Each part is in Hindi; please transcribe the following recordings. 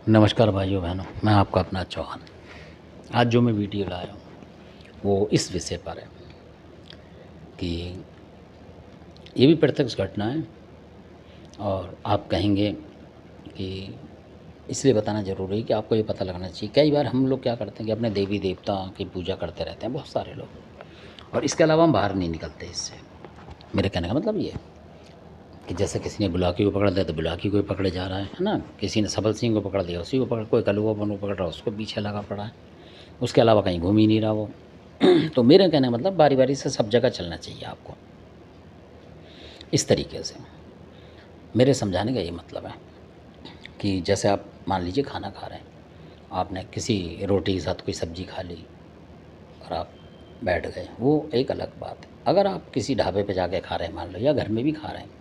नमस्कार भाइयों बहनों, मैं आपका अपना चौहान। आज जो मैं वीडियो लाया हूँ वो इस विषय पर है कि ये भी प्रत्यक्ष घटना है और आप कहेंगे कि इसलिए बताना ज़रूरी है कि आपको ये पता लगना चाहिए। कई बार हम लोग क्या करते हैं कि अपने देवी देवता की पूजा करते रहते हैं, बहुत सारे लोग, और इसके अलावा हम बाहर नहीं निकलते इससे। मेरे कहने का मतलब ये है कि जैसे किसी ने बुलाकी को पकड़ लिया तो बुलाकी को ही पकड़े जा रहा है ना। किसी ने सबल सिंह को पकड़ लिया उसी को पकड़, कोई कलुआ बन को पकड़ रहा है उसको पीछे लगा पड़ा है, उसके अलावा कहीं घूम ही नहीं रहा वो। तो मेरे कहने का मतलब बारी बारी से सब जगह चलना चाहिए आपको, इस तरीके से। मेरे समझाने का ये मतलब है कि जैसे आप मान लीजिए खाना खा रहे हैं, आपने किसी रोटी के साथ कोई सब्ज़ी खा ली और आप बैठ गए, वो एक अलग बात है। अगर आप किसी ढाबे पे जाके खा रहे हैं मान लो, या घर में भी खा रहे हैं,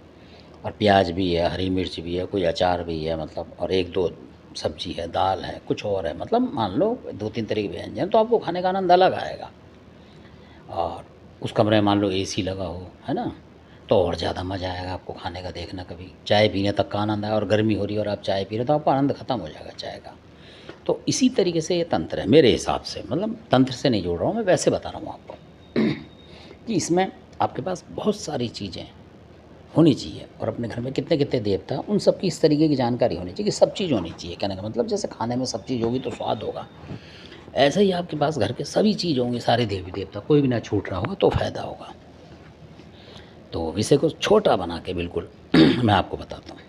और प्याज भी है, हरी मिर्च भी है, कोई अचार भी है, मतलब, और एक दो सब्ज़ी है, दाल है, कुछ और है, मतलब मान लो 2-3 तरह के व्यंजन, तो आपको खाने का आनंद अलग आएगा। और उस कमरे में मान लो एसी लगा हो, है ना, तो और ज़्यादा मज़ा आएगा आपको खाने का। देखना कभी चाय पीने तक का आनंद आया और गर्मी हो रही है और आप चाय पी रहे हो तो आपका आनंद ख़त्म हो जाएगा चाय का। तो इसी तरीके से ये तंत्र है मेरे हिसाब से, मतलब तंत्र से नहीं जोड़ रहा हूँ मैं, वैसे बता रहा हूँ आपको कि इसमें आपके पास बहुत सारी चीज़ें होनी चाहिए, और अपने घर में कितने कितने देवता उन सब की इस तरीके की जानकारी होनी चाहिए कि सब चीज़ होनी चाहिए। कहने का मतलब जैसे खाने में सब चीज़ होगी तो स्वाद होगा, ऐसे ही आपके पास घर के सभी चीज़ होंगे, सारे देवी देवता, कोई भी ना छूट रहा होगा तो फ़ायदा होगा। तो विषय को छोटा बना के बिल्कुल मैं आपको बताता हूँ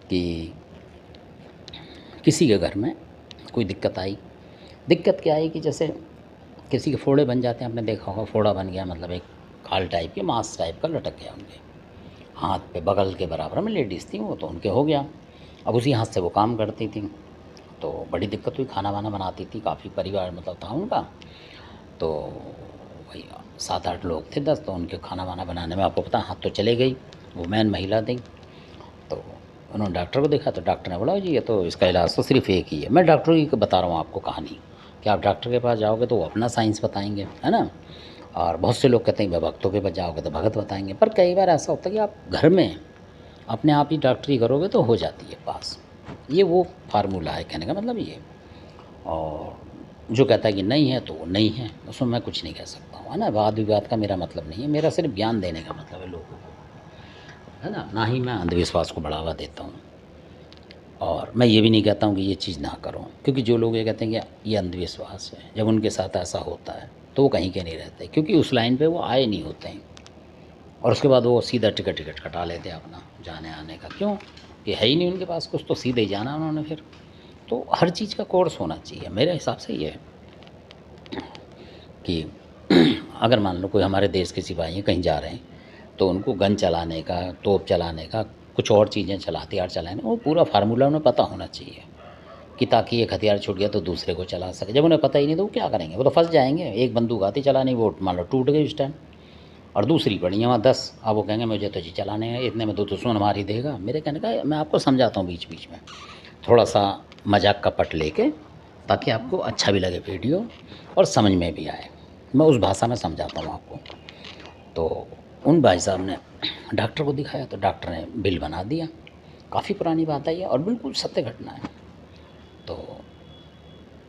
कि किसी के घर में कोई दिक्कत आई। दिक्कत क्या आई कि जैसे किसी के फोड़े बन जाते हैं, आपने देखा होगा, फोड़ा बन गया मतलब एक खाल टाइप की, मांस टाइप का लटक गया उनके हाथ पे, बगल के बराबर में लेडीज़ थी वो, तो उनके हो गया। अब उसी हाथ से वो काम करती थी, तो बड़ी दिक्कत हुई। खाना वाना बनाती थी, काफ़ी परिवार मतलब था उनका, तो वही 7-8 लोग थे, 10, तो उनके खाना वाना बनाने में आपको पता हाथ तो चले गई। वो मैन महिला थी, तो उन्होंने डॉक्टर को देखा तो डॉक्टर ने बोला जी ये तो इसका इलाज तो सिर्फ एक ही है। मैं डॉक्टर की बता रहा हूँ आपको कहानी, कि आप डॉक्टर के पास जाओगे तो वो अपना साइंस बताएंगे, है ना। और बहुत से लोग कहते हैं भक्तों के पास जाओगे तो भगत बताएंगे, पर कई बार ऐसा होता है कि आप घर में अपने आप ही डॉक्टरी करोगे तो हो जाती है पास। ये वो फार्मूला है, कहने का मतलब ये। और जो कहता है कि नहीं है तो वो नहीं है, उसमें मैं कुछ नहीं कह सकता हूँ, है ना। वाद विवाद का मेरा मतलब नहीं है, मेरा सिर्फ ज्ञान देने का मतलब है लोगों को, है ना। ना ही मैं अंधविश्वास को बढ़ावा देता हूँ, और मैं ये भी नहीं कहता हूँ कि ये चीज़ ना करो, क्योंकि जो लोग ये कहते हैं कि ये अंधविश्वास है, जब उनके साथ ऐसा होता है तो वो कहीं के नहीं रहते, क्योंकि उस लाइन पे वो आए नहीं होते हैं। और उसके बाद वो सीधा टिकट कटा लेते हैं अपना जाने आने का, क्यों कि है ही नहीं उनके पास कुछ, तो सीधे ही जाना उन्होंने फिर। तो हर चीज़ का कोर्स होना चाहिए मेरे हिसाब से ये है कि अगर मान लो कोई हमारे देश के सिपाही हैं, कहीं जा रहे हैं, तो उनको गन चलाने का, तोप चलाने का, कुछ और चीज़ें हथियार चलाने, वो पूरा फार्मूला उन्हें पता होना चाहिए कि ताकि एक हथियार छूट गया तो दूसरे को चला सके। जब उन्हें पता ही नहीं तो वो क्या करेंगे, वो तो फंस जाएंगे। एक बंदूक आती चलानी, वो मान लो टूट गई उस टाइम, और दूसरी पड़ी है वहाँ 10, अब वो कहेंगे मुझे तो जी चलाने हैं, इतने में तो दुश्मन मार ही देगा। मेरे कहने का मैं आपको समझाता हूँ बीच बीच में थोड़ा सा मजाक का पट लेके, ताकि आपको अच्छा भी लगे वीडियो और समझ में भी आए। मैं उस भाषा में समझाता हूँ आपको। तो उन भाई साहब ने डॉक्टर को दिखाया तो डॉक्टर ने बिल बना दिया। काफ़ी पुरानी बात है ये और बिल्कुल सत्य घटना है। तो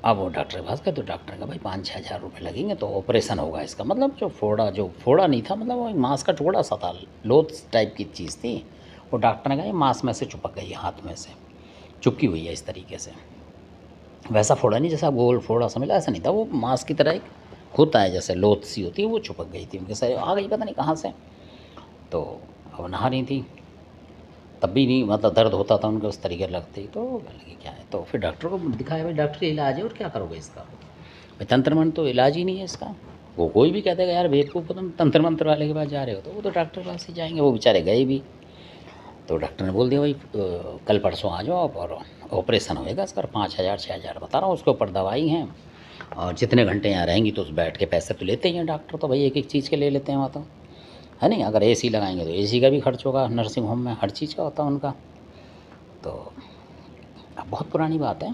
अब वो डॉक्टर के पास गए तो डॉक्टर ने कहा भाई 5-6 हज़ार रुपये लगेंगे तो ऑपरेशन होगा इसका। मतलब जो फोड़ा नहीं था, मतलब वो एक मांस का टुकड़ा सा था, लोथ टाइप की चीज़ थी। वो डॉक्टर ने कहा ये मांस में से चिपक गई है, हाथ में से चुपकी हुई है इस तरीके से। वैसा फोड़ा नहीं जैसा गोल फोड़ा समझ लो, ऐसा नहीं था, वो मांस की तरह एक होता है जैसे लोथ सी होती है, वो चिपक गई थी उनके शरीर, आ गई पता नहीं कहाँ से। तो अब नहा रही थी, तब भी नहीं, मतलब दर्द होता था उनके उस तरीके लगते ही। तो लगे क्या है, तो फिर डॉक्टर को दिखाया, भाई डॉक्टर इलाज है और क्या करोगे इसका, भाई तंत्र मंत्र तो इलाज ही नहीं है इसका। वो कोई भी कहते हैं यार बेवकूफ़ तुम तंत्र मंत्र वाले के पास जा रहे हो, तो वो तो डॉक्टर के पास ही जाएंगे, वो बेचारे गए भी। तो डॉक्टर ने बोल दिया भाई कल परसों आ जाओ आप और ऑपरेशन होएगा इसका, 5,000-6,000 बता रहा हूँ, उसके ऊपर दवाई हैं, और जितने घंटे यहाँ रहेंगी तो उस बैठ के पैसे तो लेते ही हैं डॉक्टर, तो भाई एक एक चीज़ के ले लेते हैं वहाँ तो, है नहीं। अगर एसी लगाएंगे तो एसी का भी खर्च होगा, नर्सिंग होम में हर चीज़ का होता है उनका। तो अब बहुत पुरानी बात है,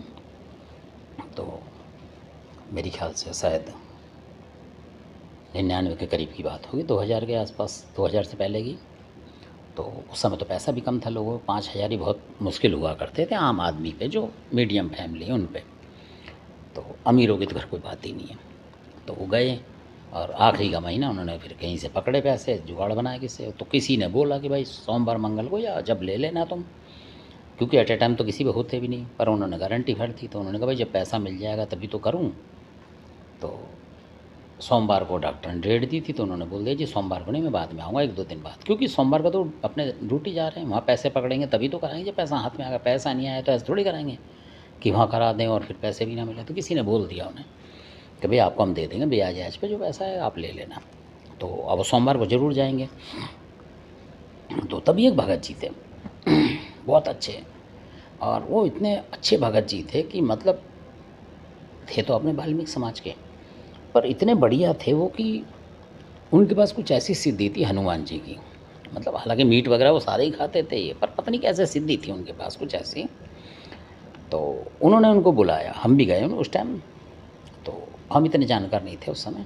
तो मेरी ख्याल से शायद 99 के करीब की बात होगी, 2000 के आसपास, 2000 से पहले की। तो उस समय तो पैसा भी कम था, लोगों को 5,000 ही बहुत मुश्किल हुआ करते थे आम आदमी पे, जो मीडियम फैमिली है उन पे। तो अमीरों की तो घर कोई बात ही नहीं है। तो वो गए और आखिरी का महीना उन्होंने फिर कहीं से पकड़े पैसे, जुगाड़ बनाया किसी, तो किसी ने बोला कि भाई सोमवार मंगल को या जब ले लेना तुम, क्योंकि एट ए टाइम तो किसी पे होते भी नहीं, पर उन्होंने गारंटी भर दी। तो उन्होंने कहा भाई जब पैसा मिल जाएगा तभी तो करूँ। तो सोमवार को डॉक्टर ने डेट दी थी, तो उन्होंने बोल दिया जी सोमवार को नहीं, मैं बाद में आऊँगा 1-2 दिन बाद, क्योंकि सोमवार का तो अपने ड्यूटी जा रहे हैं, वहाँ पैसे पकड़ेंगे तभी तो कराएंगे जब पैसा हाथ में आएगा। पैसा नहीं आया तो ऐसे थोड़ी कराएंगे कि वहाँ करा दें और फिर पैसे भी ना मिले। तो किसी ने बोल दिया उन्हें कि भाई आपको हम दे देंगे ब्याज पे जो पैसा है आप ले लेना। तो अब सोमवार को ज़रूर जाएंगे। तो तभी एक भगत जी थे बहुत अच्छे, और वो इतने अच्छे भगत जी थे कि मतलब थे तो अपने वाल्मीकि समाज के, पर इतने बढ़िया थे वो कि उनके पास कुछ ऐसी सिद्धि थी हनुमान जी की। मतलब हालांकि मीट वगैरह वो सारे ही खाते थे ये, पर पता नहीं कैसे सिद्धि थी उनके पास कुछ ऐसी। तो उन्होंने उनको बुलाया, हम भी गए उस टाइम। तो हम इतने जानकार नहीं थे उस समय।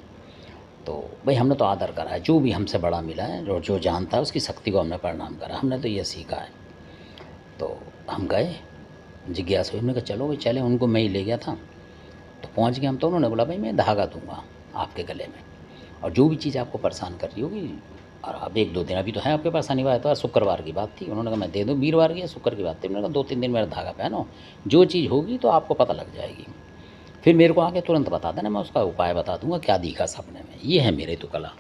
तो भाई हमने तो आदर करा है, जो भी हमसे बड़ा मिला है और जो जानता है उसकी शक्ति को हमने प्रणाम करा, हमने तो ये सीखा है। तो हम गए, जिज्ञासा हुई, हमने कहा चलो भाई चले। उनको मैं ही ले गया था। तो पहुंच गए हम। तो उन्होंने बोला भाई मैं धागा दूंगा आपके गले में, और जो भी चीज़ आपको परेशान कर रही होगी, और अब 1-2 दिन अभी तो है आपके पास, शनिवार तो शुक्रवार की बात थी। उन्होंने कहा मैं दे दूँ, वीरवार की या शुक्र की बात थी। उन्होंने कहा 2-3 दिन मेरा धागा पहनो, जो चीज़ होगी तो आपको पता लग जाएगी, फिर मेरे को आके तुरंत बता देना, मैं उसका उपाय बता दूंगा क्या दिखा सपने में। ये है मेरे तो कला।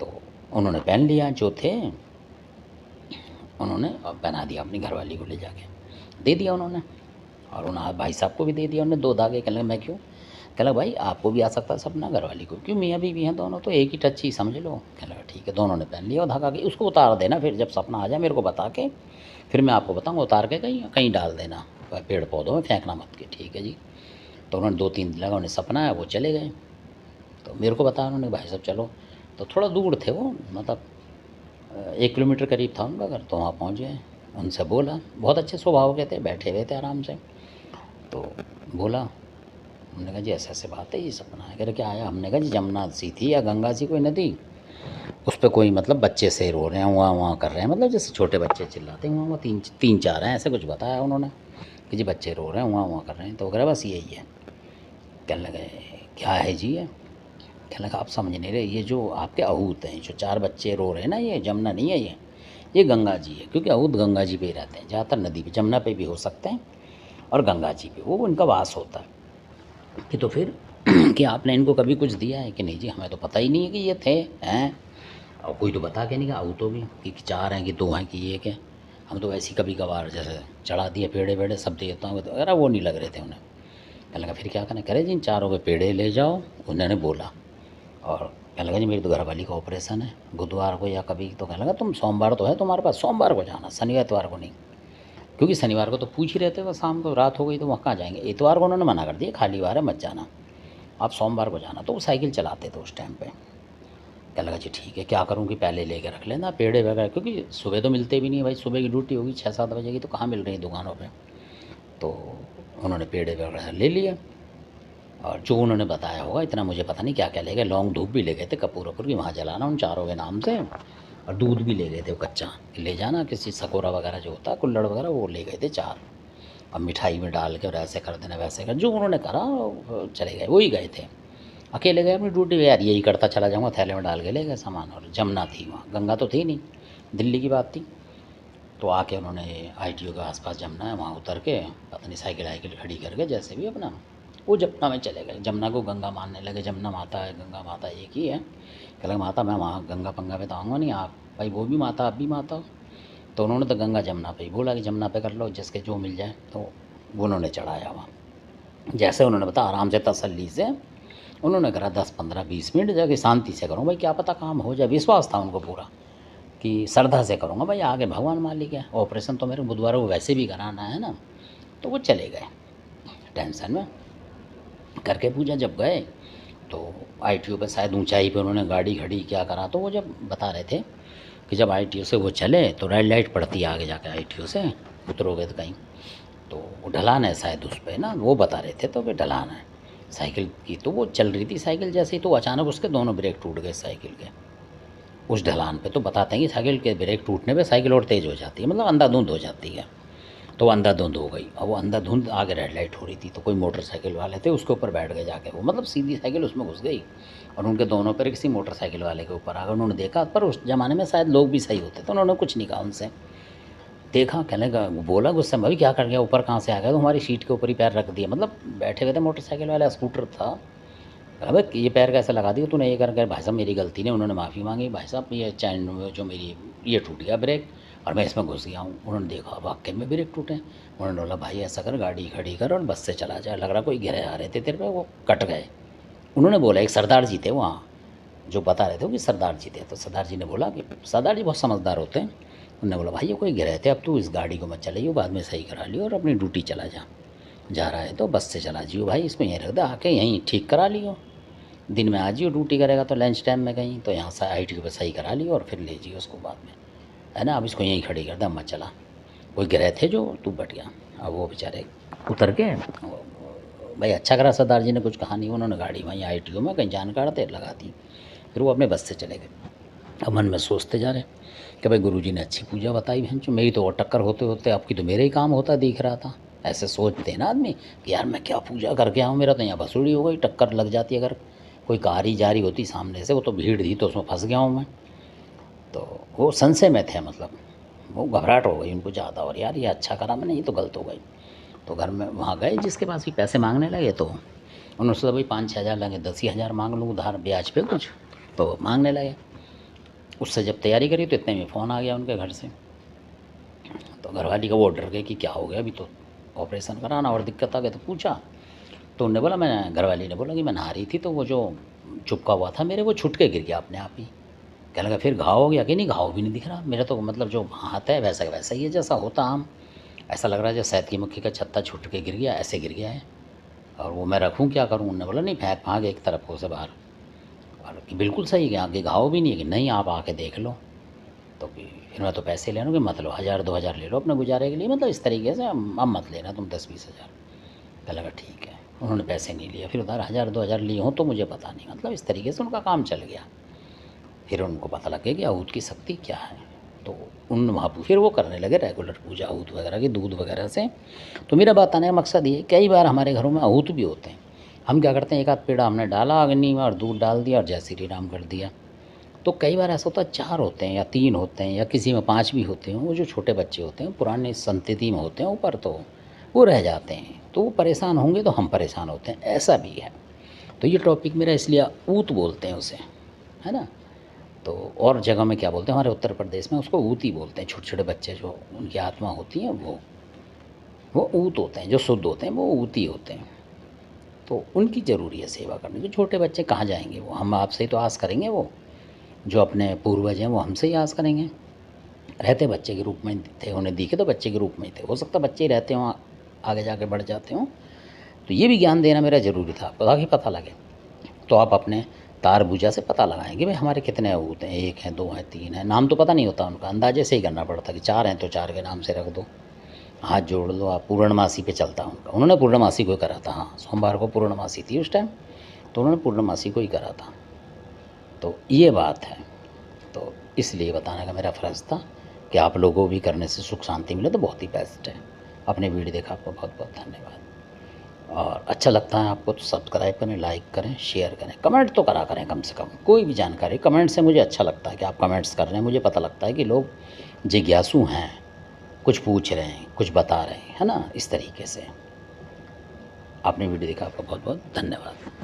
तो उन्होंने पहन लिया जो थे, उन्होंने पहना दिया अपनी घरवाली को, ले जाके दे दिया उन्होंने। और उन्होंने भाई साहब को भी दे दिया उन्होंने 2 धागे। कहने लगे मैं क्यों? कहने लगा भाई आपको भी आ सकता है सपना, घरवाली को क्यों, मियाँ बीवी हैं दोनों तो एक ही टच ही समझ लो। कहने लगा ठीक है। दोनों ने पहन लिया और धागा के उसको उतार देना, फिर जब सपना आ जाए मेरे को बता के, फिर मैं आपको बताऊँगा, उतार के कहीं कहीं डाल देना, पेड़ पौधों में फेंकना मत के, ठीक है जी। तो उन्होंने 2-3 दिन लगा, उन्हें सपना है, वो चले गए। तो मेरे को बताया उन्होंने भाई साहब चलो। तो थोड़ा दूर थे वो, मतलब 1 किलोमीटर करीब था उनका घर। तो वहाँ पहुँच गए, उनसे बोला, बहुत अच्छे स्वभाव के थे, बैठे हुए थे आराम से। तो बोला, हमने कहा जी ऐसे ऐसे बात है, ये सपना है। कह रहे क्या आया? हमने कहा जी जमुना सी थी या गंगा सी कोई नदी, उस पर कोई मतलब बच्चे से रो रहे हैं, वहाँ वहाँ कर रहे हैं, मतलब जैसे छोटे बच्चे चिल्लाते हैं वहाँ वहाँ, 3-4 हैं, ऐसे कुछ बताया उन्होंने कि जी बच्चे रो रहे हैं, वहाँ वहाँ कर रहे हैं। तो कह बस यही है। कहने लगे क्या है जी ये? कहने लगा आप समझ नहीं रहे, ये जो आपके अहूत हैं, जो 4 बच्चे रो रहे हैं ना, ये जमुना नहीं है, ये गंगा जी है, क्योंकि अहूत गंगा जी पे ही रहते हैं ज़्यादातर, नदी पे, जमुना पे भी हो सकते हैं और गंगा जी पे वो उनका वास होता है। कि तो फिर कि आपने इनको कभी कुछ दिया है कि नहीं जी? हमें तो पता ही नहीं है कि ये थे हैं, और कोई तो बता के नहीं गया, अहूतों भी कि 4 हैं कि 2 हैं कि 1 है। हम तो वैसे ही कभी कभार जैसे चढ़ा दिए पेड़े वेड़े सब देता हूँ, तो अरे वो नहीं लग रहे थे उन्हें। कहने लगा फिर क्या करना? करे जी इन 4 के पेड़े ले जाओ, उन्होंने बोला। और कहने लगा जी मेरी तो घरवाली का ऑपरेशन है बुधवार को या कभी। तो कहने लगा तुम सोमवार तो है तुम्हारे पास, सोमवार को जाना, शनिवार इतवार को नहीं, क्योंकि शनिवार को तो पूछ ही रहते वो, शाम को रात हो गई तो वहाँ कहाँ जाएंगे। इतवार को उन्होंने मना कर दिया, खाली वार है मत जाना, आप सोमवार को जाना। तो वो साइकिल चलाते थे उस टाइम पे। कहने लगा जी ठीक है, क्या करूँ कि पहले लेके रख लेना पेड़े वगैरह, क्योंकि सुबह तो मिलते भी नहीं भाई, सुबह की ड्यूटी होगी 6-7 बजे की, तो कहाँ मिल रही दुकानों पे। तो उन्होंने पेड़े वगैरह ले लिया, और जो उन्होंने बताया होगा, इतना मुझे पता नहीं क्या क्या ले गए, लौंग धूप भी ले गए थे, कपूर वपूर की वहाँ जलाना उन 4 के नाम से, और दूध भी ले गए थे वो कच्चा, ले जाना किसी सकोरा वगैरह जो होता है, कुल्हड़ वगैरह, वो ले गए थे 4। और मिठाई में डाल के और ऐसे कर देना वैसे कर, जो उन्होंने करा चले गए, वही गए थे। अकेले गए अपनी ड्यूटी पे, यार यही करता चला जाऊँगा, थैले में डाल के ले गए सामान। और जमुना थी वहाँ, गंगा तो थी नहीं, दिल्ली की बात थी। तो आके उन्होंने ITO के आसपास जमुना है, वहाँ उतर के पता नहीं साइकिल वाइकिल खड़ी करके जैसे भी अपना वो जमुना में चले गए। जमुना को गंगा मानने लगे, जमुना माता है, गंगा माता एक ही है। कह लगे माता मैं वहाँ गंगा पंगा पे तो आऊँगा नहीं, आप भाई वो भी माता आप भी माता हो। तो उन्होंने तो गंगा जमुना पे ही बोला कि जमुना पे कर लो, जिसके जो मिल जाए। तो वो उन्होंने चढ़ाया वहाँ, जैसे उन्होंने बताया आराम से तसल्ली से उन्होंने करा, 10-15-20 मिनट जाके शांति से करूँ भाई, क्या पता काम हो जाए। विश्वास था उनको पूरा कि श्रद्धा से करूँगा भाई, आगे भगवान मालिक है। ऑपरेशन तो मेरे बुधवार को वैसे भी कराना है ना। तो वो चले गए टेंशन में करके पूजा। जब गए तो ITO पे शायद ऊंचाई पे उन्होंने गाड़ी खड़ी क्या करा, तो वो जब बता रहे थे कि जब ITO से वो चले तो रेड लाइट पड़ती है आगे जाके, ITO से उतरोगे तो कहीं, तो वो ढलान है शायद उस पर ना, वो बता रहे थे। तो फिर ढलान है साइकिल की, तो वो चल रही थी साइकिल जैसे ही, तो अचानक उसके दोनों ब्रेक टूट गए साइकिल के। उस ढलान पे, तो बताते हैं कि साइकिल के ब्रेक टूटने पे साइकिल और तेज़ हो जाती है, मतलब अंधाधुंध हो जाती है। तो वो अंधाधुंध हो गई। अब वो अंधाधुंध आगे रेड लाइट हो रही थी, तो कोई मोटरसाइकिल वाले थे उसके ऊपर बैठ गए जाके, वो मतलब सीधी साइकिल उसमें घुस गई और उनके दोनों पैर किसी मोटरसाइकिल वाले के ऊपर आ गए। उन्होंने देखा, पर उस ज़माने में शायद लोग भी सही होते, तो उन्होंने कुछ नहीं कहा उनसे। देखा, कहने का बोला गुस्से में, भाई क्या कर गया, ऊपर कहाँ से आ गया? तो हमारी सीट के ऊपर ही पैर रख दिया, मतलब बैठे हुए थे, मोटरसाइकिल वाला स्कूटर था। अबे ये पैर कैसे लगा दिया तूने, ये कर भाई साहब मेरी गलती नहीं। उन्होंने माफ़ी मांगी, भाई साहब ये चैन जो मेरी ये टूट गया ब्रेक और मैं इसमें घुस गया हूँ। उन्होंने देखा वाकई में ब्रेक टूटे। उन्होंने बोला भाई ऐसा कर, गाड़ी खड़ी कर और बस से चला जाए, लग रहा कोई गिरे आ रहे थे तेरे पे, वो कट गए। उन्होंने बोला, एक सरदार जी थे वहाँ जो बता रहे थे कि सरदार जी थे, तो सरदार जी ने बोला कि सरदार जी बहुत समझदार होते हैं। उन्होंने बोला भाई ये कोई गिरे थे, अब तू इस गाड़ी को मत चलाइयो, बाद में सही करा लियो और अपनी ड्यूटी चला जा रहा है तो बस से चला जियो भाई, इसको यहीं रख दे, आके यहीं ठीक करा लियो, दिन में आ जियो, ड्यूटी करेगा तो लंच टाइम में कहीं, तो यहाँ से ITO पे सही करा लियो और फिर ले जियो उसको बाद में, है ना। अब इसको यहीं खड़ी कर दे, मत चला। कोई गिरे थे जो तू बट गया। अब वो बेचारे उतर के, भाई अच्छा करा सरदार जी ने कुछ कहा नहीं, उन्होंने गाड़ी वहीं ITO में कहीं जानकार थे लगा दी, फिर वो अपने बस से चले गए। अब मन में सोचते जा रहे कि भाई गुरुजी ने अच्छी पूजा बताई, बहन जो मेरी तो और टक्कर होते होते आपकी तो मेरे ही काम होता दिख रहा था। ऐसे सोचते हैं ना आदमी कि यार मैं क्या पूजा करके आऊँ, मेरा तो यहाँ भसूड़ी हो गई, टक्कर लग जाती अगर कोई कार ही जा रही होती सामने से, वो तो भीड़ थी तो उसमें फंस गया हूँ मैं। तो वो संशय में थे, मतलब वो घबराहट हो गई उनको ज़्यादा, और यार ये अच्छा करा मैंने, ये तो गलत हो गई। तो घर में वहाँ गए, जिसके पास भी पैसे मांगने लगे, तो उन्होंने सोचा भाई 5-6 हज़ार लगे, 10 ही हज़ार मांग लूँ उधार ब्याज पे कुछ, तो मांगने लगे। उससे जब तैयारी करी तो इतने में फ़ोन आ गया उनके घर से। तो घरवाली का वो डर गए कि क्या हो गया, अभी तो ऑपरेशन कराना और दिक्कत आ गई। तो पूछा, तो उन्होंने बोला, मैं घरवाली ने बोला कि मैं नहा रही थी तो वो जो चुपका हुआ था मेरे, वो छुट के गिर गया अपने आप ही। कहने लगा फिर घाव हो गया कि नहीं, घाव भी नहीं दिख रहा मेरा तो, मतलब जो हाथ है वैसा वैसा ही है जैसा होता आम, ऐसा लग रहा है जैसे शहद की मक्खी का छत्ता छुट के गिर गया, ऐसे गिर गया है। और वो मैं रखूँ क्या करूँ? उन्होंने बोला नहीं, फेंक भाग एक तरफ हो से बाहर। और कि बिल्कुल सही है, आगे घाव भी नहीं है कि नहीं, आप आके देख लो। तो फिर मैं तो पैसे ले लूँ कि मत लो, 1000-2000 ले लो अपने गुजारे के लिए, मतलब इस तरीके से, अब मत लेना तुम 10-20 हज़ार। कहने लगा ठीक है। उन्होंने पैसे नहीं लिए, फिर उधर 1000-2000 लिए हों तो मुझे पता नहीं, मतलब इस तरीके से उनका काम चल गया। फिर उनको पता लग गया कि आहूत की शक्ति क्या है, तो उन वहाँ फिर वो करने लगे रेगुलर पूजा आहूत वगैरह की, दूध वगैरह से। तो मेरा बताने का मकसद ये, कई बार हमारे घरों में आहूत भी होते हैं, हम क्या करते हैं, एक आध पेड़ा हमने डाला अग्नि में और दूध डाल दिया और जय श्री राम कर दिया। तो कई बार ऐसा होता है 4 होते हैं या 3 होते हैं या किसी में 5 भी होते हैं, वो जो छोटे बच्चे होते हैं पुराने संतति में होते हैं ऊपर, तो वो रह जाते हैं, तो वो परेशान होंगे तो हम परेशान होते हैं, ऐसा भी है। तो ये टॉपिक मेरा इसलिए ऊत बोलते हैं उसे, है ना। तो और जगह में क्या बोलते हैं, हमारे उत्तर प्रदेश में उसको ऊत ही बोलते हैं। छोटे छोटे बच्चे जो उनकी आत्मा होती है वो ऊत होते हैं, जो शुद्ध होते हैं वो ऊत ही होते हैं। तो उनकी ज़रूरी है सेवा करने की। छोटे बच्चे कहाँ जाएंगे, वो हम आपसे ही तो आस करेंगे, वो जो अपने पूर्वज हैं वो हमसे ही आस करेंगे। रहते बच्चे के रूप में थे, उन्हें दिखे तो बच्चे के रूप में ही थे, हो सकता है बच्चे ही रहते हों, आगे जाके बढ़ जाते हों। तो ये भी ज्ञान देना मेरा ज़रूरी था, ताकि पता लगे। तो आप अपने तार भुजा से पता लगाएं कि भाई हमारे कितने आहूत हैं, 1 हैं, 2 हैं, 3 हैं। नाम तो पता नहीं होता उनका, अंदाजे से ही करना पड़ता कि 4 हैं तो 4 के नाम से रख दो, हाथ जोड़ लो आप। पूर्णमासी पे चलता उनका, उन्होंने पूर्णमासी को ही करा था। हाँ, सोमवार को पूर्णमासी थी उस टाइम, तो उन्होंने पूर्णमासी को ही करा था। तो ये बात है, तो इसलिए बताने का मेरा फ़र्ज़ था कि आप लोगों को भी करने से सुख शांति मिले तो बहुत ही बेस्ट है। आपने वीडियो देखा, आपको बहुत बहुत धन्यवाद। और अच्छा लगता है आपको तो सब्सक्राइब करें, लाइक करें, शेयर करें, कमेंट तो करा करें कम से कम। कोई भी जानकारी कमेंट से मुझे अच्छा लगता है कि आप कमेंट्स कर रहे हैं, मुझे पता लगता है कि लोग जिज्ञासु हैं, कुछ पूछ रहे हैं, कुछ बता रहे हैं, है ना। इस तरीके से आपने वीडियो देखा, आपका बहुत बहुत धन्यवाद।